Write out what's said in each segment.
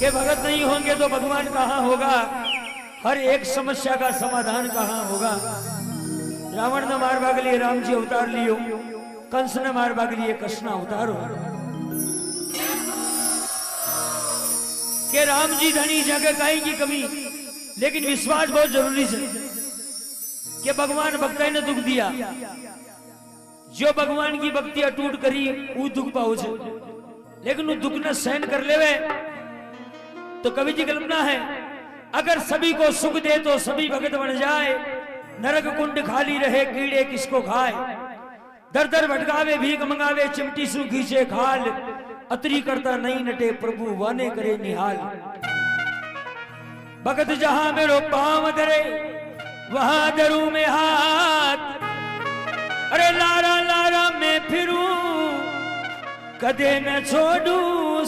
कि भगत नहीं होंगे तो भगवान कहाँ होगा, हर एक समस्या का समाधान कहाँ होगा। रावण ने मार भाग लिए राम जी अवतार लियो, कंस ने मार भाग लिए कृष्ण अवतार हो। कि राम जी धनी जगह काई की कमी, लेकिन विश्वास बहुत जरूरी है। कि भगवान भक्त ने दुख दिया, जो भगवान की भक्ति अटूट करी वो दुख पाओ छे, लेकिन वो दुख न सहन कर लेवे तो कवि जी कल्पना है, अगर सभी को सुख दे तो सभी भगत बन जाए, नरक कुंड खाली रहे कीड़े किसको खाए। दर दर भटकावे भीख मंगावे चिमटी सु खींचे खाल, अतरी करता नहीं नटे प्रभु वाने करे निहाल। भगत जहां मेरो पांव धरे वहां धरू में हाथ, अरे लारा लारा मैं फिरूं कदे न छोड़ू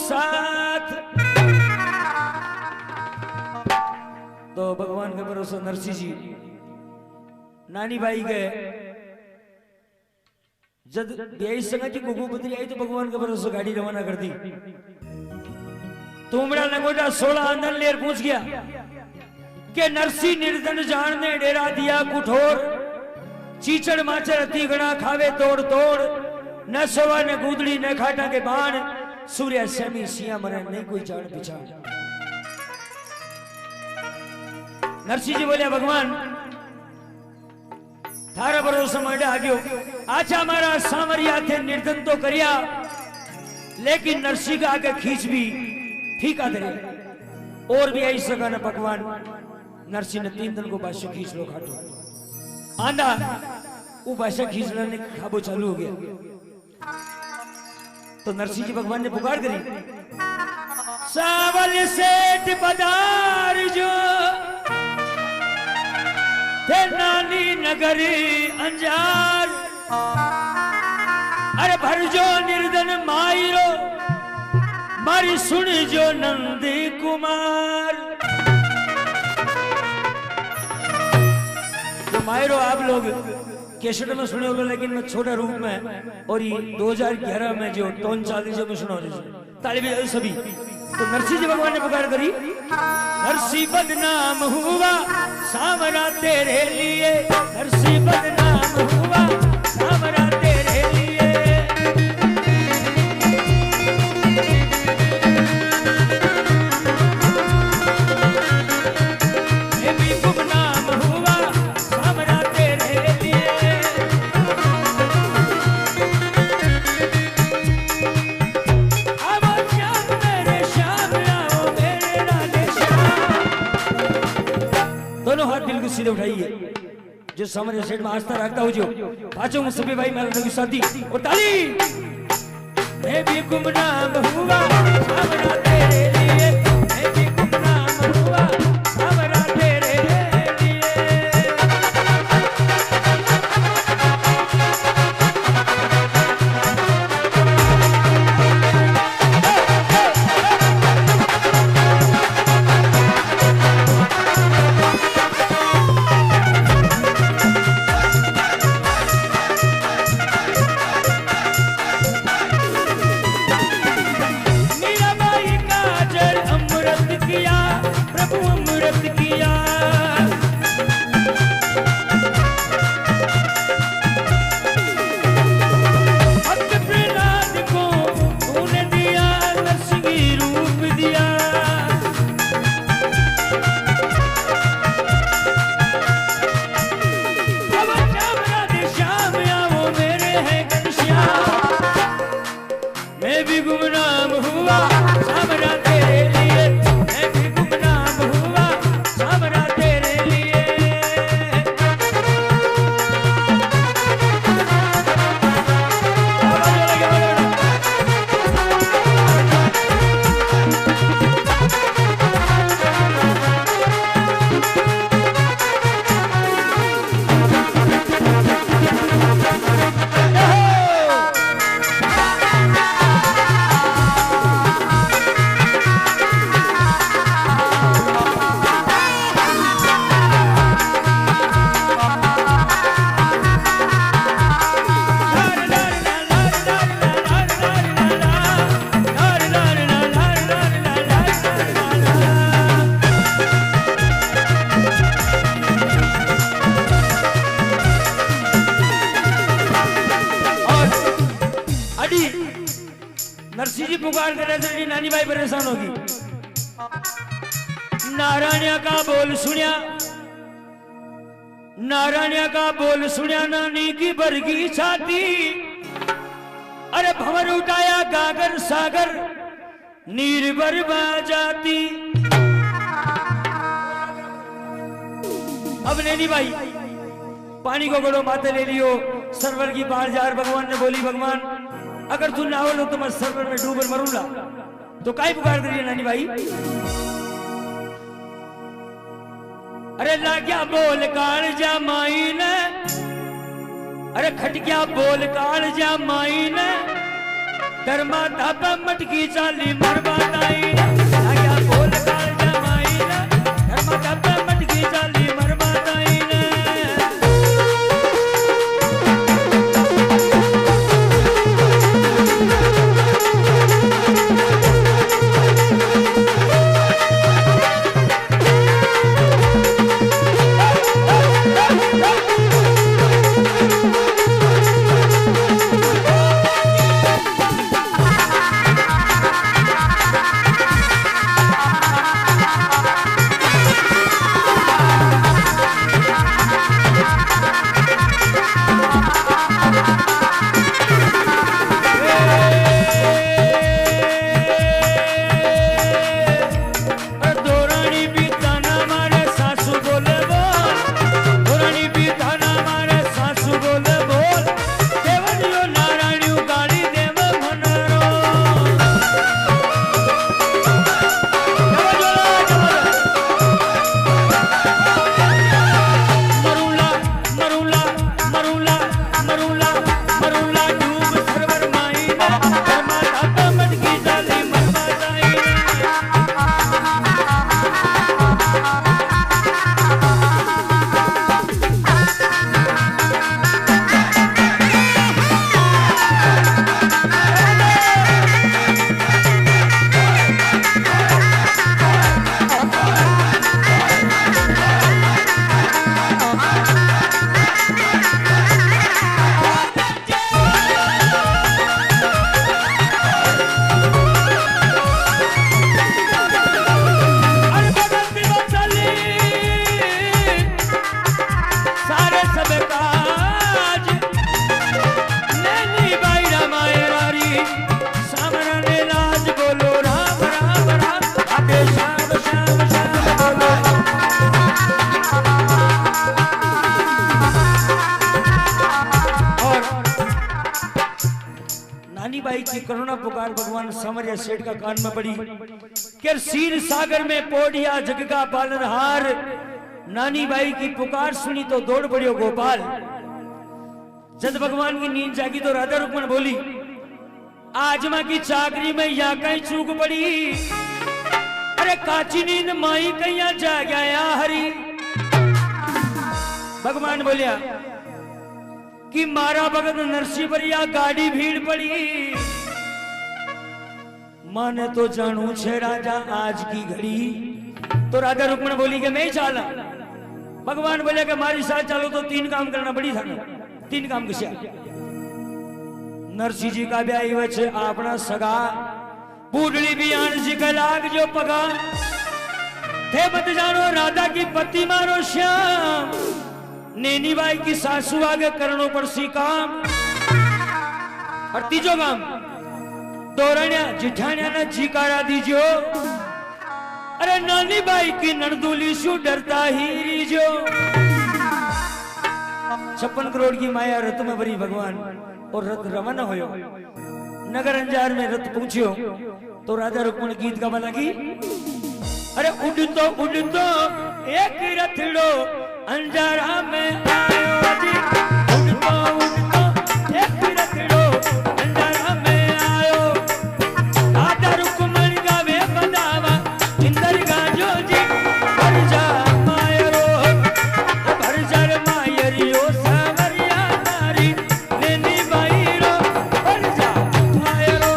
साथ। तो भगवान के भरोसे नरसिंह जी नानी बाई गए, जब यही संग की गुगु बदली आई तो भगवान के भरोसे गाड़ी रवाना कर दी। तुमरा नगोटा 16 अंदर लेर पूछ गया कि नरसिंह निर्धन जान ने डेरा दिया कुठोर, चीचड़ माचर अति गणा खावे तोड़ तोड़, न सोवा न गूदड़ी न खाटा के बाण, सूर्य सेमी सिया मरे नहीं कोई जान पहचान। नरसिंह जी बोले भगवान थारा भरोसा माटे आ गयो, आजा मारा सामरिया थे निर्धन तो करिया, लेकिन नरसिंह का आगे खींच भी फीका दे और भी आई सका न भगवान। नरसिंह ने 3 दिन को बादशाह खींच लो खाटो आंधा, वो बादशाह खींचने ने खाबो चालू हो गया। तो नरसिंह जी भगवान ने पुकार करी, सावल सेठ पधार जो थे नानी नगरी अंजार, अरे भर जो निर्धन मायरो मारी सुन जो नंदी कुमार। तो मायरो आप लोग कैसेट में सुने होंगे, लेकिन मैं छोटा रूप में और ये 2011 में जो टोन चाली जो मैं सुना तालिब सभी। तो नरसिंह जी भगवान ने पुकार करी, नरसिंह बदनाम हुआ सामरा तेरे लिए, नरसिंह बदनाम हुआ सामरा तेरे लिए। मैं भी गुमनाम हुआ सामरा तेरे लिए। अब श्याम मेरे श्याम आओ मेरे राधे श्याम। दोनों हाथ दिल को सीधे उठाइए, जो सामने सेठ में आस्था रखता हो, जो पांचों मुसफे भाई मेरा नबी साथी और ताली। मैं भी गुमनाम हुआ सामरा तेरे लिए, मैं भी गुमनाम हुआ सामरा तेरे लिए। पुकार करे तो नानी बाई परेशान होगी। नारायण का बोल सुनिया, नारायण का बोल सुनिया, नानी की बरगी छाती। अरे भंवर उठाया गागर सागर, नीर बरबा जाती। अब नैनी भाई पानी को घड़ो माथे ले लियो, सरवर की बाहर जार। भगवान ने बोली, भगवान अगर तू ना हो तो मैं सरवर में डूब मरूंगा। तो काई पुकार कर रही है नानी भाई? अरे लाग्या बोल काल जा माई ने, अरे खटक्या बोल काल जा माई ने, धर्मा धापा मटकी चाली मरवा दाई। लाग्या बोल काल जा माई ने, धर्मा धापा मटकी चाली मरवा दाई ने। की करुणा पुकार भगवान समरिया सेठ का कान में पड़ी कि क्षीर सागर में पोढ़िया जग का पालनहार। नानी बाई की पुकार सुनी तो दौड़ पड़ियो गोपाल। जब भगवान की नींद जागी तो राधा रुक्मण बोली, आज मां की चाकरी में या कहीं चूक पड़ी। अरे काची नींद माई कहीं जा गया हरी। भगवान बोलिया कि मारा भगत नरसी पर या गाड़ी भीड़ पड़ी। माने तो जानू छे राजा आज की घड़ी। तो राधा रुक्मण बोली कि मैं ही चाला। भगवान बोले कि मारी साथ चालो तो 3 काम करना बड़ी था। 3 काम किसे? नरसी जी का ब्याह वचे अपना सगा, बूढ़ी बियान जी का लाग जो पगा। थे मत जानो राधा की पति मारो श्याम। नैनी बाई की सासू आगे करनो पड़सी काम। और तीजो काम तोरणिया जिठानिया ने जीकारा दीजो। अरे नानी बाई की नरदुली शू डरता ही रीजो। 56 करोड़ की माया रथ में भरी भगवान और रथ रवाना होयो। नगर अंजार में रथ पहुंचियो तो राधा रुक्मण गीत गावा लगी। अरे उड़तो उड़तो एक रथड़ो अंजारा में आयो जी। उड़तो उड़तो एक रथड़ो अंजारा में आयो। राधा रुक्मण गावे बंदावा इंदर गाजो जी। भर जा मायरो भर जा मायरियो सावरिया नारी नैनी बाई रो। भर जा मायरो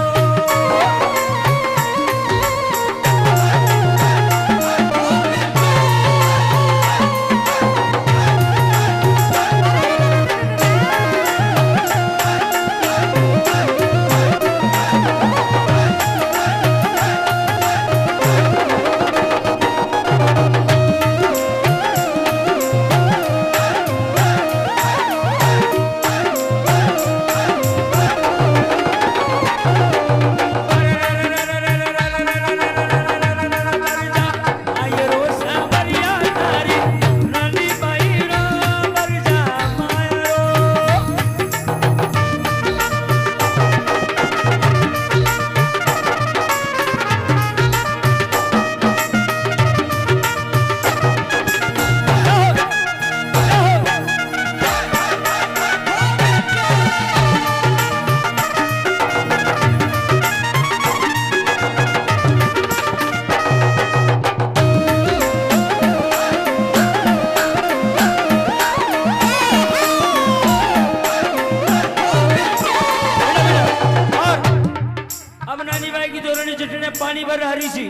जिठने पानी भर हरी सी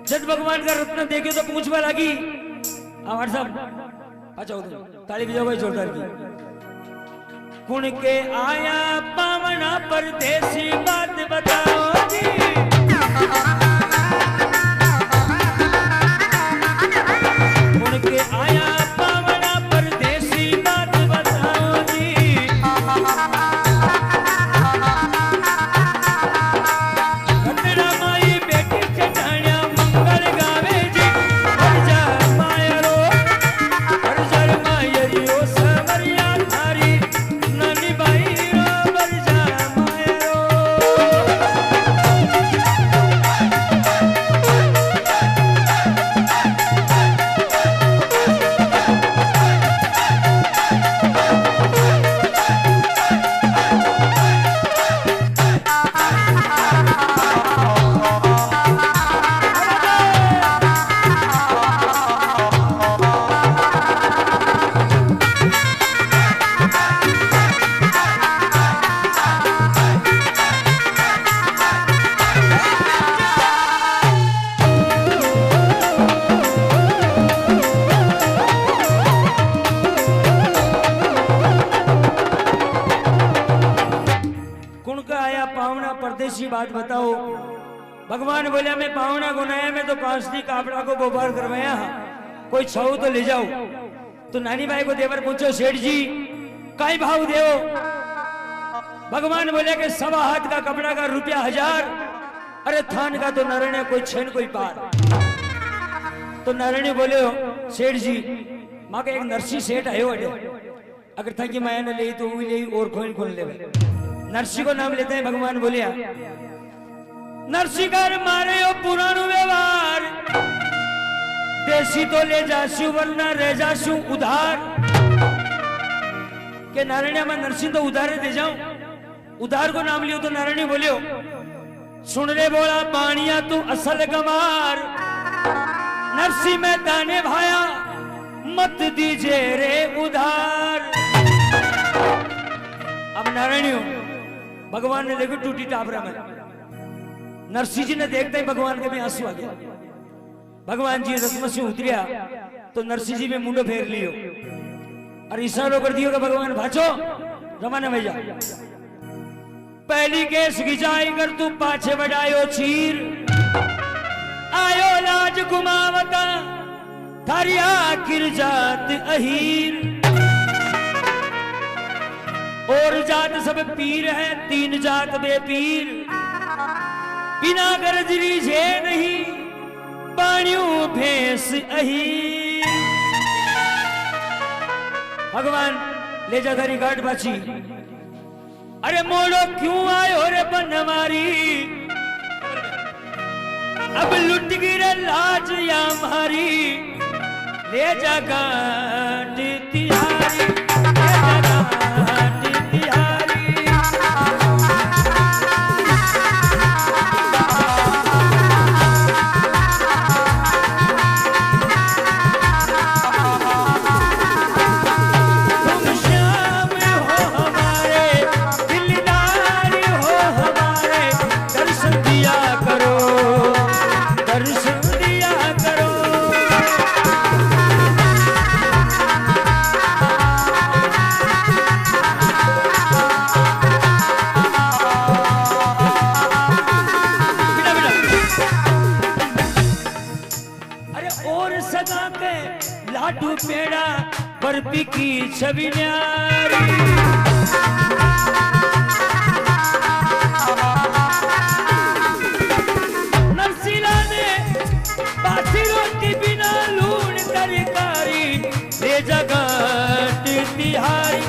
जब भगवान का रत्न देखे तो पूछ में लगी। हमारे साहब अच्छा ताली बजाओ भाई जोरदार की। कुण के आया पावना परदेसी बात बताओ जी। कुण के आया पावना परदेसी बात बताओ जी। परदेसी बात बताओ। भगवान बोले मैं पावना गुनाया में तो कांसनी कापड़ा को बोबार करवाया, कोई छाऊ तो ले जाओ। तो नानी भाई को देवर पूछो सेठ जी काई भाव देव। भगवान बोले कि 1.25 हाथ का कपड़ा का ₹1000। अरे थान का तो नरणे कोई छेन कोई पार। तो नरणे बोले सेठ जी माँ का एक नरसी सेठ आयो अगर था कि मैं न ले तो वो ले और खोल खोल ले। नरसी को नाम लेते हैं। भगवान बोलिया नरसी कर मारे हो पुरानो व्यवहार, देसी तो ले जासू वरना रह जासू उधार। के नारायण मैं नरसी तो उधार दे जाऊं। उधार को नाम लियो तो नारायणी बोलियो सुन रे बोला पानिया तू असल गमार, नरसी में ताने भाया मत दीजे रे उधार। अब नारायणियों भगवान ने देखो टूटी टापरा में नरसिंह जी ने देखते ही भगवान के में आंसू आ गया। भगवान जी रत्न से उतरिया तो नरसिंह जी में मुंडो फेर लियो और इशारो कर दियो कि भगवान भाचो रमाना में जा। पहली केस गिजाई कर तू पाछे बढ़ायो चीर, आयो लाज गुमावता थारिया किर जात अहीर। और जात सब पीर है 3 जात बेपीर, बिना गरजरी जे नहीं पानियों भैंस अहीर। भगवान ले जा धरी घाट बाची। अरे मोड़ो क्यों आयो रे बनवारी, अब लुट गिरे लाज या मारी। ले जा घाट तिहारी, ले जा घाट तिहारी। लाडू पेड़ा बर्फी की छवि न्यारी। नरसिला ने बासी रोटी बिना लून तरकारी, ले जा घाट तिहारी।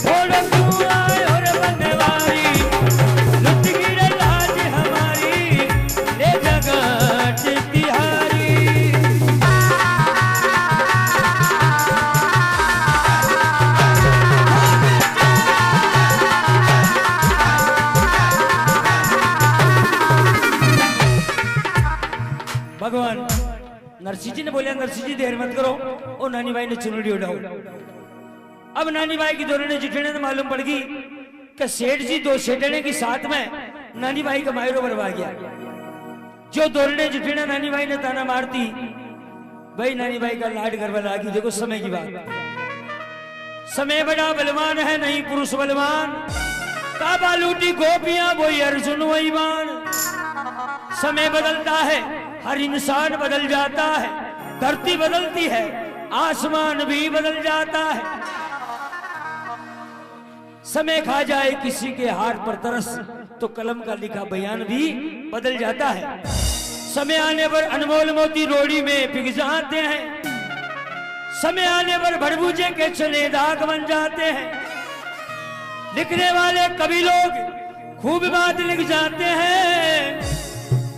थोड़ा क्यों आए और बनवारी, लुट गिरे लाज हमारी। ले जा घाट तिहारी। भगवान नरसिंह जी ने बोला नरसिंह जी देर मत करो। और नानी भाई ने चुनरी उड़ाओ। अब नानी भाई की दोनों ने जिठने ने मालूम पड़ गई कि सेठ जी 2 सेठने की साथ में नानी भाई का मायरो बरवा गया। जो दोरने जुटेना नानी भाई ने ताना मारती, भाई नानी भाई का लाड गरबा लागी। देखो समय की बात, समय बड़ा बलवान है, नहीं पुरुष बलवान। काबा लूटी गोपियां, वही अर्जुन वही बाण। समय बदलता है, हर इंसान बदल जाता है, धरती बदलती है, आसमान भी बदल जाता है। समय खा जाए किसी के हाथ पर तरस, तो कलम का लिखा बयान भी बदल जाता है। समय आने पर अनमोल मोती रोड़ी में पिघ जाते हैं, समय आने पर भड़बूजे के चने दाग बन जाते हैं। लिखने वाले कवि लोग खूब बात लिख जाते हैं,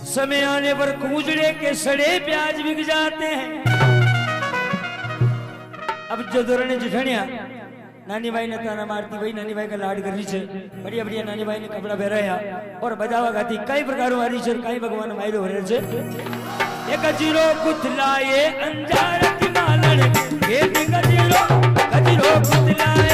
समय आने पर कूजड़े के सड़े प्याज बिक जाते हैं। अब जो दोरने जुठनिया नानी भाई ने ताना मारती, भाई नानी भाई का लाड कर रही है, बढ़िया बढ़िया नानी भाई ने कपड़ा पहराया और बजावा गाती, कई प्रकार वाली है, कई भगवान मायरो हो रहे छे। एक जीरो कुतलाए अंजार की मालन, एक गजीरो कुतलाए।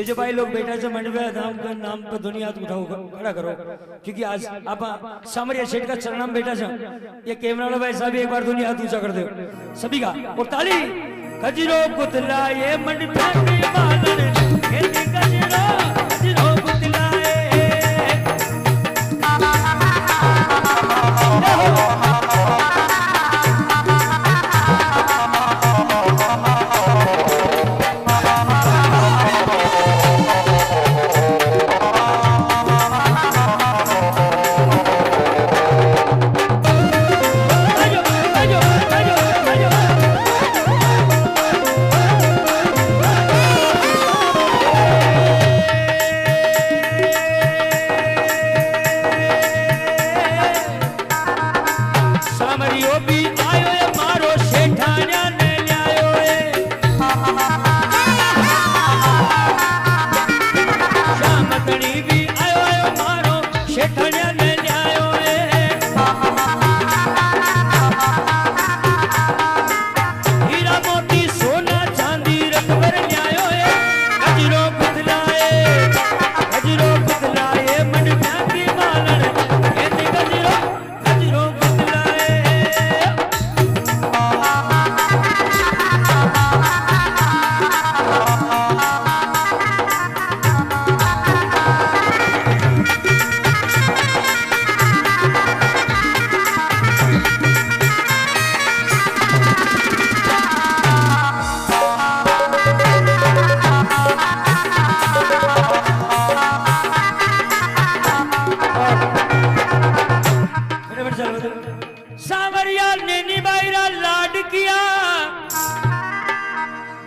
जो भाई लोग बेटा से मंडवे धाम का नाम पर दुनिया उठाओ खड़ा करो, क्योंकि आज आप सामरिया शेठ का चरणाम बेटा से ये कैमरा वाला भाई साहब एक बार दुनिया ऊंचा कर दो सभी का, और ताली। गजरो कुतला ये मंडपा के बादल, गजरो कुतलाए।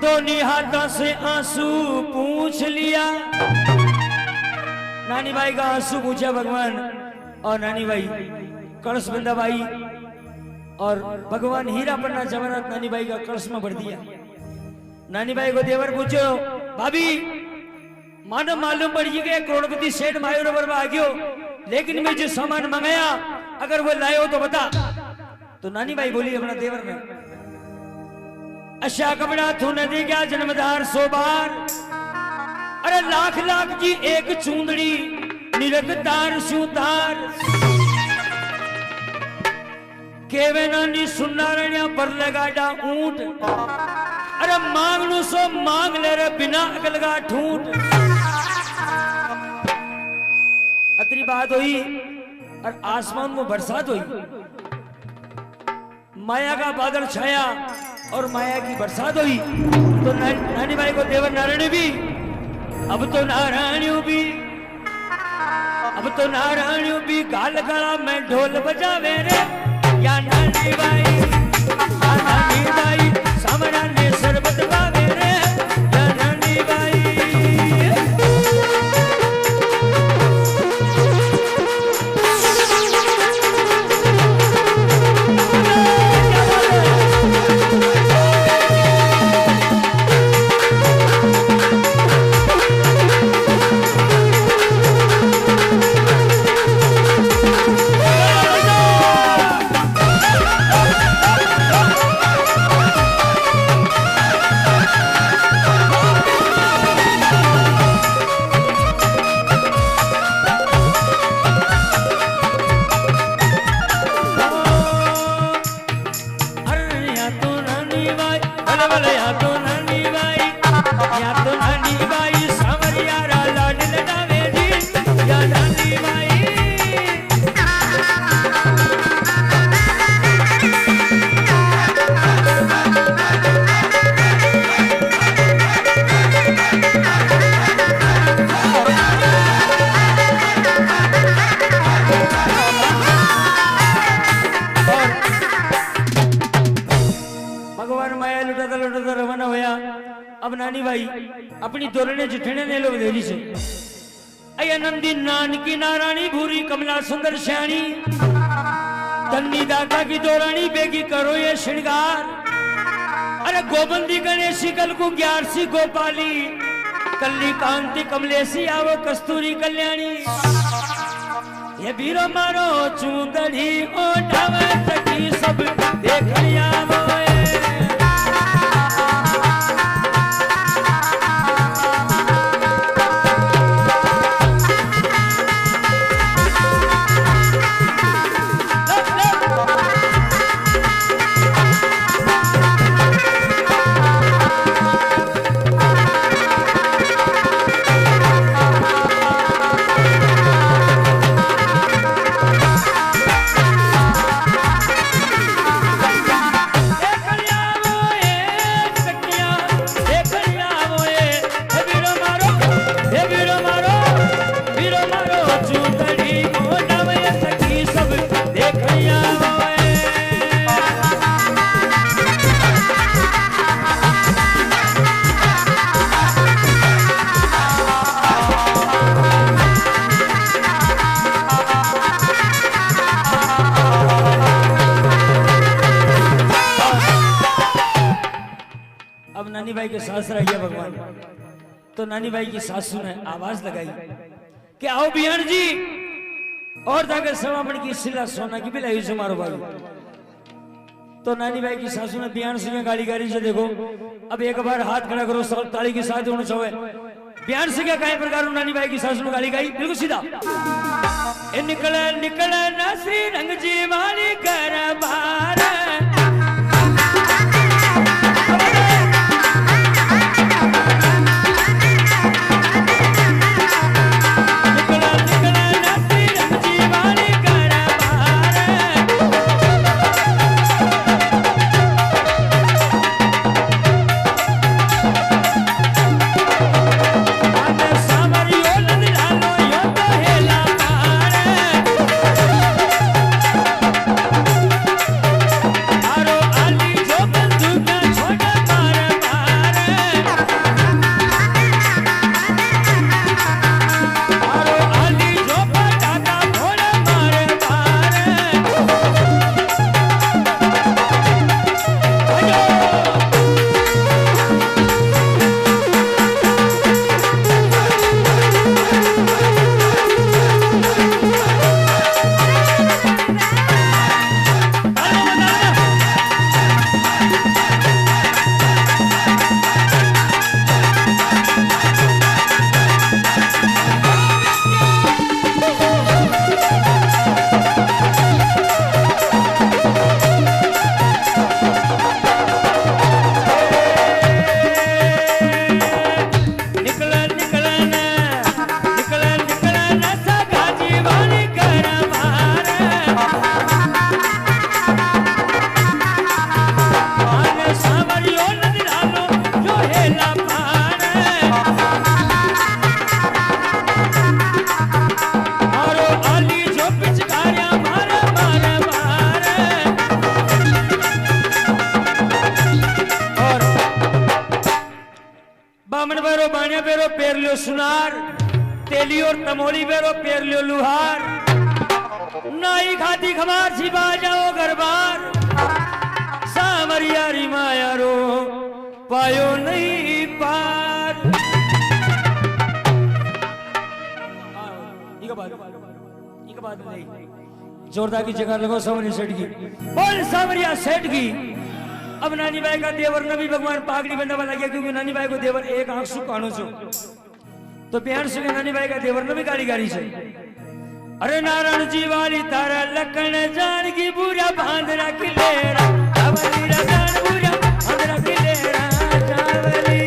दोनों हाथों से आंसू पूछ लिया। नानी भाई का आंसू पूछा भगवान, और नानी भाई कलश बंदा भाई और भगवान हीरा पन्ना जवाहरात नानी भाई का कलश में भर दिया। नानी भाई को देवर पूछो, भाभी मानो मालूम पड़ गया करोड़पति सेठ मायूर बर्बाद गयो, लेकिन मैं जो सामान मंगाया अगर वो लाए हो तो बता। तो नानी भाई बोली अपना देवर में, अशा कपड़ा थू नदी क्या जन्मदार 100 बार, अरे लाख लाख की एक चूंदड़ी निरखतार सुतार। केवे नानी सुनारण्या पर लगाडा ऊंट, अरे मांगनू सो मांग ले रे बिना अकल का ठूंठ। अतरी बात हुई और आसमान में बरसात हुई, माया का बादल छाया और माया की बरसात हुई। तो नानी भाई को देवर नारायण भी, अब तो नारायण भी गाल गला में ढोल बजावे रे। या नानी भाई सामना ने शरबत पावे रे। या नानी भाई या नानी माई रवाना होया। अब नानी भाई अपनी तोरने जिठने ने लोग देरी से अय नंदी नानकी नारायणी भूरी कमला सुंदर श्याणी तन्नी दाका की तोरानी बेगी करो ये श्रृंगार। अरे गोबंदी गणेशी कल को ग्यारसी गोपाली कल्ली कांति कमलेशी आवो कस्तूरी कल्याणी ये बीरो मारो चूंदड़ी ओढ़ावे सखी सब देख आवो। नानी भाई के सास रह गया भगवान तो नानी भाई की सासू ने आवाज लगाई कि आओ बिहान जी और जाकर समापन की सिला सोना की बिलाई से मारो भाई। तो नानी भाई की सासू ने बिहान सिंह गाड़ी गाड़ी से देखो अब एक बार हाथ खड़ा करो सब ताली के साथ होना चाहिए। बिहान सिंह क्या कई प्रकार नानी भाई की सासू ने गाड़ी गाई बिल्कुल सीधा निकले निकले न श्री रंग जी वाली कर बार सुनार तेली और तमोली बेरो पेर लियो लुहार नाई खाती खमार सी बाजाओ गरबार सामरिया री माया रो पायो नहीं पार। एक बात नहीं जोरदार की जगह लगो सामरिया सेठ की बोल सामरिया सेठ की। अब नानी बाई का देवर ने भी भगवान पागड़ी बंदा बना गया क्योंकि नानी बाई को देवर एक आंख सु कानो छो तो बिहार से नानी भाई का देवर ने भी गाड़ी गाड़ी से अरे नारायण जी वाली तारा लखन जान की बुरा बांधना किलेरा चावली रजान बुरा बांधना किलेरा चावली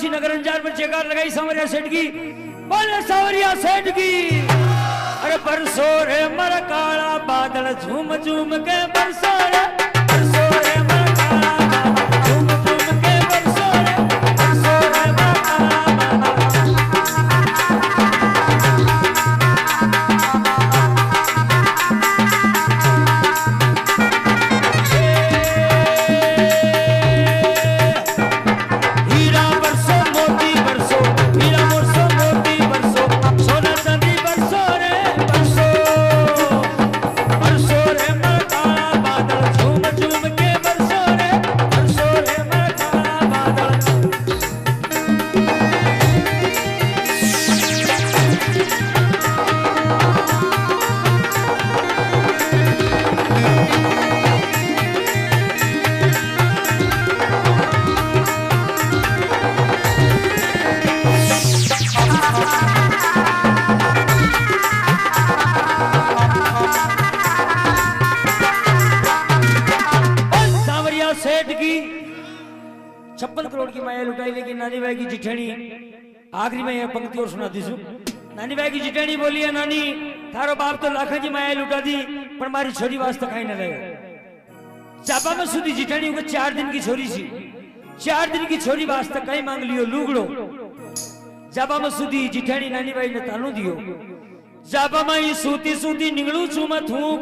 वासी नगर अंजार पर जयकार लगाई सांवरिया सेठ की। बोले सांवरिया सेठ की। अरे बरसो रे मर काला बादल झूम झूम के बरसो रे, बरसो रे मर काला बादल झूम झूम के बरसो रे, बरसो रे मर काला सेठ की 56 करोड़ की माया लुटाई। लेकिन नानी भाई की जिठेणी आखिरी में यह पंक्ति और सुना दी। नानी भाई की जिठेणी बोली है, नानी थारो बाप तो लाखा की माया लुटा दी पर मारी छोरी वास्ते खाई न रहे। चापा में सुधी जिठेणी को 4 दिन की छोरी सी, 4 दिन की छोरी वास्ते कई मांग लियो लुगड़ो। जाबा में सुधी जिठेणी नानी भाई ने तानु दियो। जाबा में ही सूती सूती निगलू छू मैं थूक,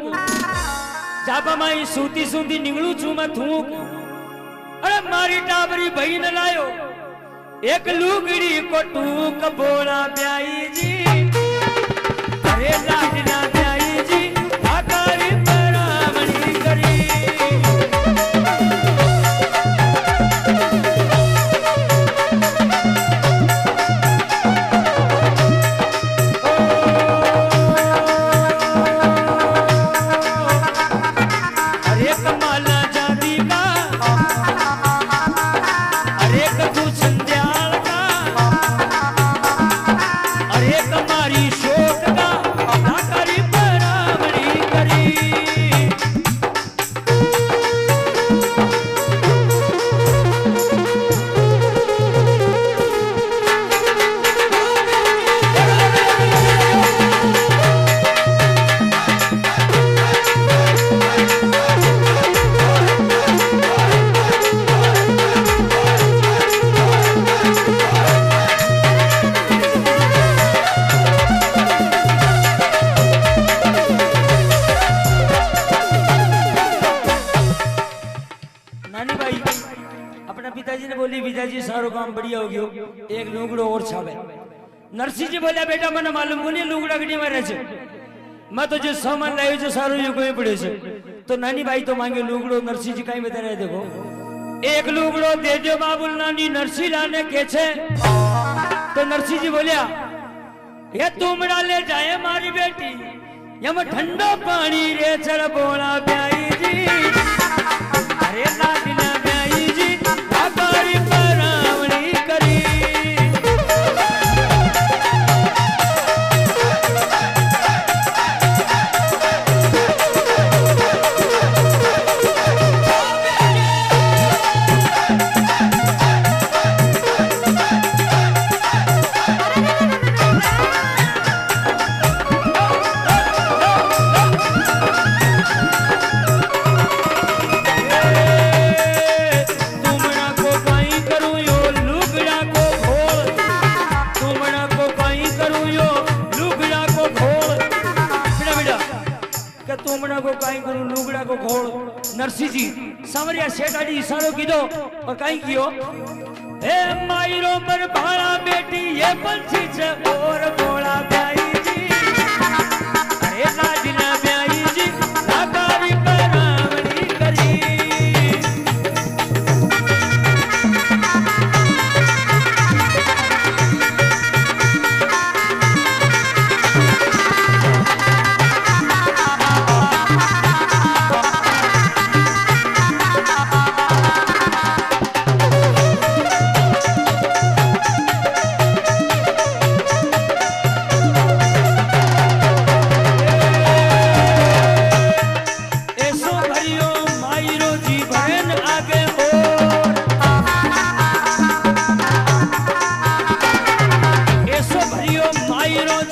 जाबा में ही सूती सूती निगलू छू मैं थूक। अरे मारी टाबरी भाई न लायो एक लुगड़ी को टूक बोला ब्याई जी। अरे लाडना ब्याई जी आकारी परामणी करी। अरे कमाला जादी का, अरे कदू संध्याल का, अरे कमारी शोक का नाकारी परामणी करी। नानी भाई अपना पिताजी ने बोली, पिताजी सारो काम बढ़िया हो गयो, एक लुगड़ो और छावे। नरसिंह जी बोला, बेटा मने मालूम कोनी लुगड़ा गडी मारे छे, मैं तो जो सामान लायो छे सारो यो कोई पड़े छे। तो नानी भाई तो मांगे लुगड़ो। नरसिंह जी कई बता रहे, देखो एक लुगड़ो दे दो बाबुल। नानी नरसिंह लाने के छे। तो नरसिंह जी बोलिया, ये तुमड़ा ले जाए मारी बेटी, यम ठंडो पानी रे चल बोला ब्याई जी। अरे लाडना ब्याई जी आकारी परामणी करी। नरसिंह जी सांवरिया सेठ आड़ी इशारो कीधो और कई कियो, हे मायरो पर भाड़ा बेटी ये पंछी छे और बोला ब्याई जी। अरे लाडना ब्याई जी आकारी परामणी करी।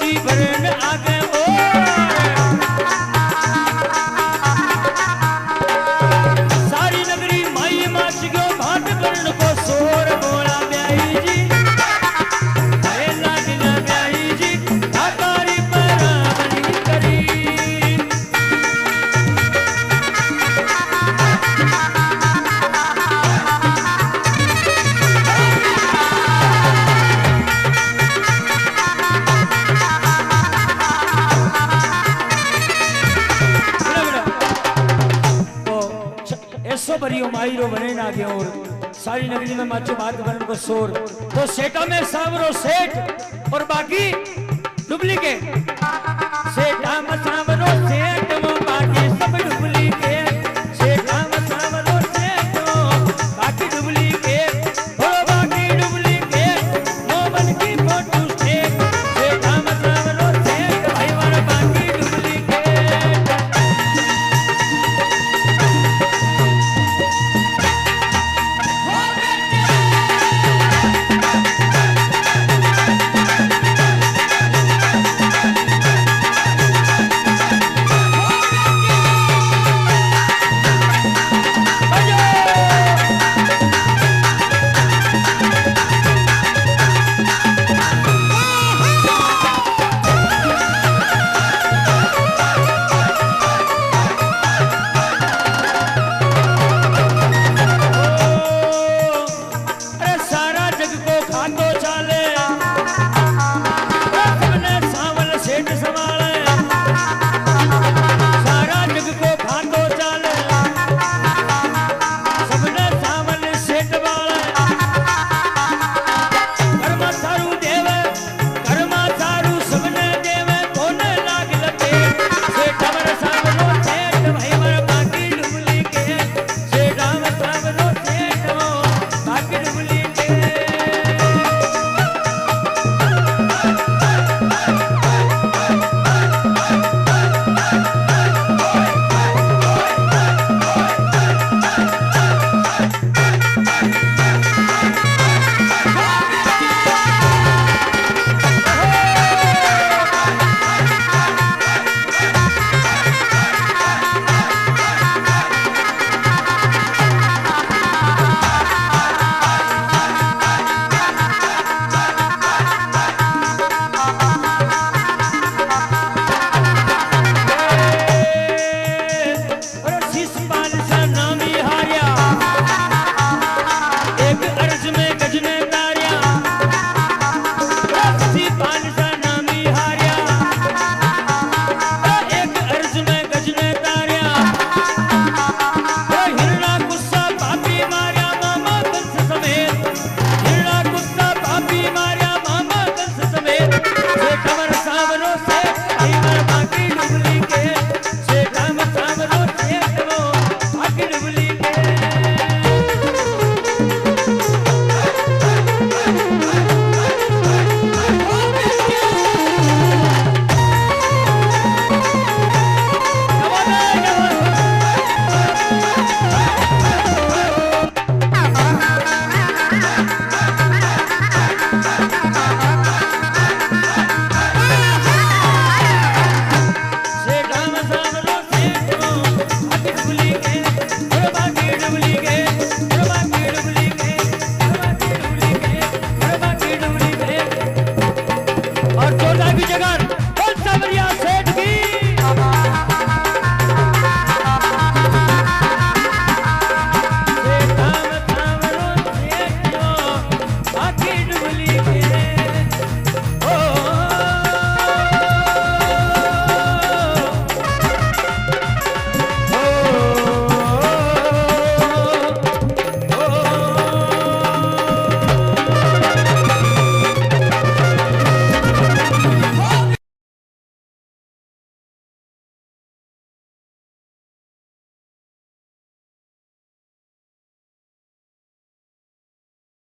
डुबली भरन आगे ओ सारी नगरी माई माच गयो भाट भरन को सोर बोला ब्याई जी अरे लाडला ब्याई जी ठाकारी परावनी करी भरियो माईरो बने आ गया और सारी नगरी में माचो बात बन को शोर तो सेठा में सावरो सेठ और बाकी डुप्लीकेट